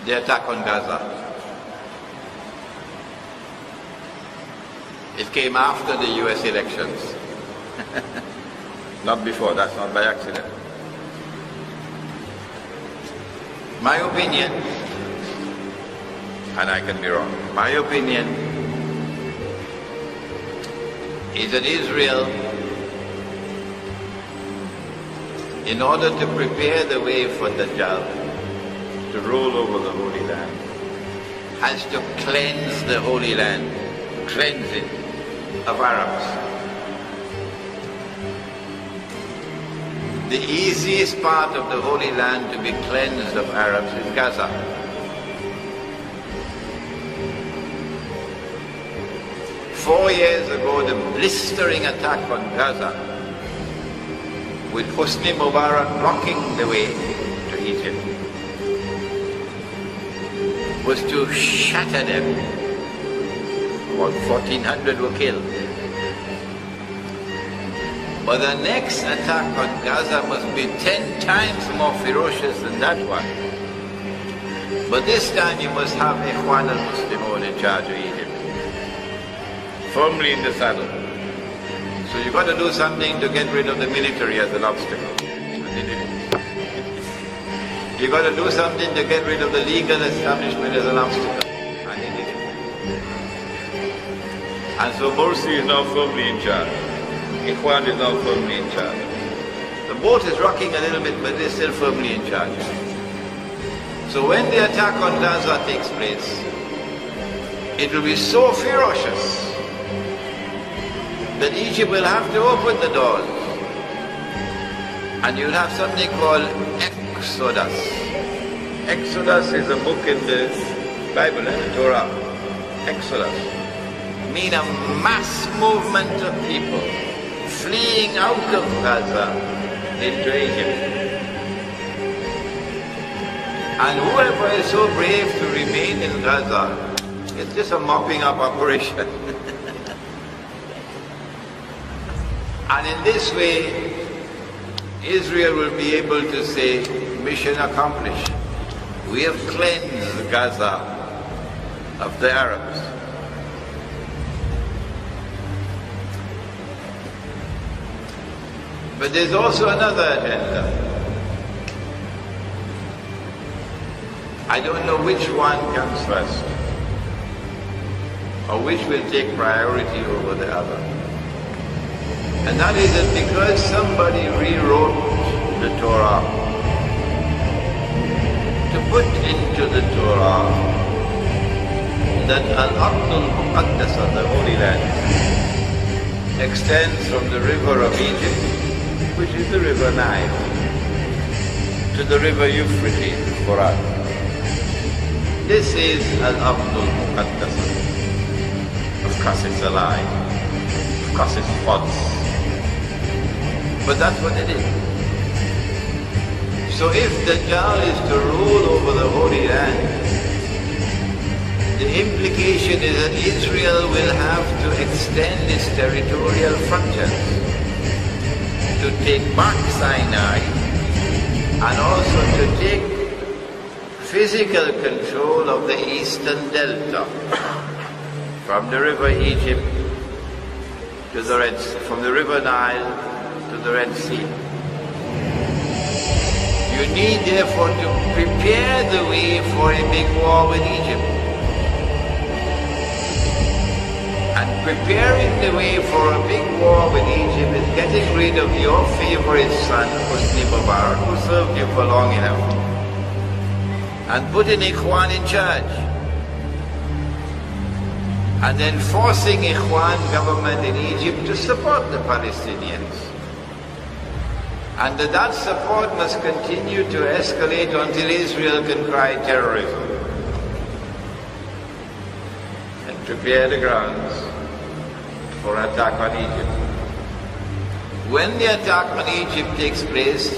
the attack on Gaza. It came after the US elections. Not before, that's not by accident. My opinion, and I can be wrong, my opinion is that Israel, in order to prepare the way for Dajjal to rule over the Holy Land, has to cleanse the Holy Land, cleanse it of Arabs. The easiest part of the Holy Land to be cleansed of Arabs is Gaza. Four years ago, the blistering attack on Gaza, with Hosni Mubarak blocking the way to Egypt, was to shatter them. About 1,400 were killed. But the next attack on Gaza must be 10 times more ferocious than that one. But this time you must have Ikhwan al-Muslimun in charge of Egypt, firmly in the saddle. So you've got to do something to get rid of the military as an obstacle. And they did it. You've got to do something to get rid of the legal establishment as an obstacle. And they did it. And so Morsi is now firmly in charge. Ikhwan is now firmly in charge. The boat is rocking a little bit, but they're still firmly in charge. So when the attack on Gaza takes place, it will be so ferocious that Egypt will have to open the doors. And you'll have something called Exodus. Exodus is a book in the Bible and the Torah. Exodus means a mass movement of people fleeing out of Gaza into Egypt. And whoever is so brave to remain in Gaza, it's just a mopping up operation. And in this way, Israel will be able to say, mission accomplished. We have cleansed Gaza of the Arabs. But there's also another agenda. I don't know which one comes first, or which will take priority over the other. And that is that because somebody rewrote the Torah, to put into the Torah that Al-Ardul Muqaddasa, the Holy Land, extends from the river of Egypt, which is the river Nile, to the river Euphrates, Quran. This is Al-Ardul Muqaddasa. Of course it's a lie. Of course it's false. But that's what it is. So if Dajjal is to rule over the Holy Land, the implication is that Israel will have to extend its territorial frontiers to take back Sinai and also to take physical control of the eastern delta from the river Egypt to the Red Sea, from the river Nile to the Red Sea. You need therefore to prepare the way for a big war with Egypt. And preparing the way for a big war with Egypt is getting rid of your favorite son, Hosni Mubarak, who served you for long enough, and putting Ikhwan in charge. And then forcing Ikhwan government in Egypt to support the Palestinians. And that support must continue to escalate until Israel can cry terrorism. And prepare the grounds for an attack on Egypt. When the attack on Egypt takes place,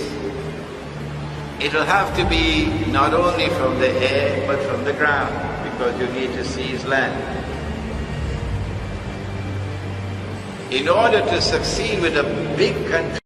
it will have to be not only from the air, but from the ground, because you need to seize land. In order to succeed with a big country,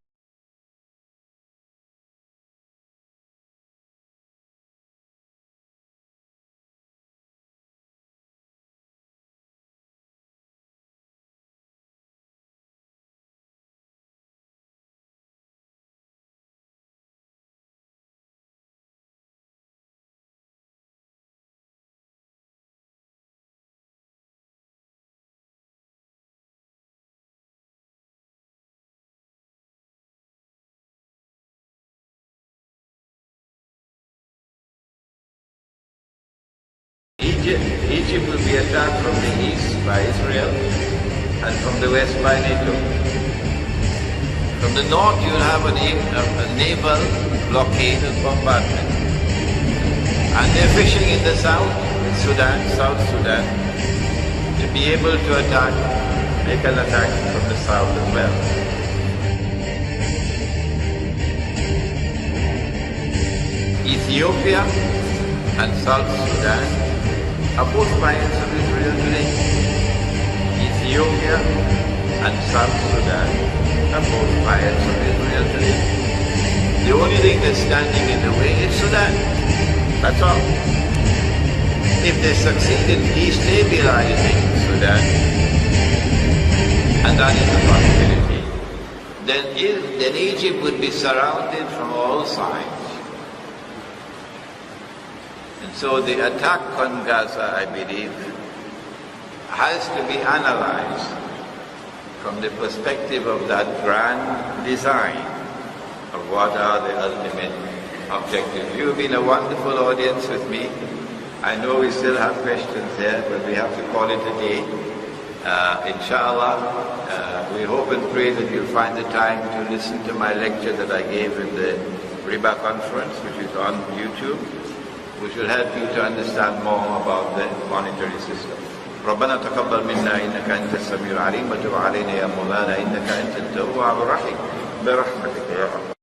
Egypt will be attacked from the east by Israel and from the west by NATO. From the north you will have a naval blockade and bombardment. And they're fishing in the south, in Sudan, South Sudan, to be able to make an attack from the south as well. Ethiopia and South Sudan are both clients of Israel today. Ethiopia and South Sudan are both clients of Israel today. The only thing that's standing in the way is Sudan. That's all. If they succeed in destabilizing Sudan, and that is a possibility, then Egypt would be surrounded from all sides. And so the attack on Gaza, I believe, has to be analyzed from the perspective of that grand design of what are the ultimate objectives. You've been a wonderful audience with me. I know we still have questions there, but we have to call it a day. Inshallah, we hope and pray that you'll find the time to listen to my lecture that I gave in the Riba conference, which is on YouTube, which will help you to understand more about the monetary system. ربنا تقبل منا إنك أنت السميع العليم وتب علينا يا مولانا إنك أنت التواب الرحيم برحمتك يا رب.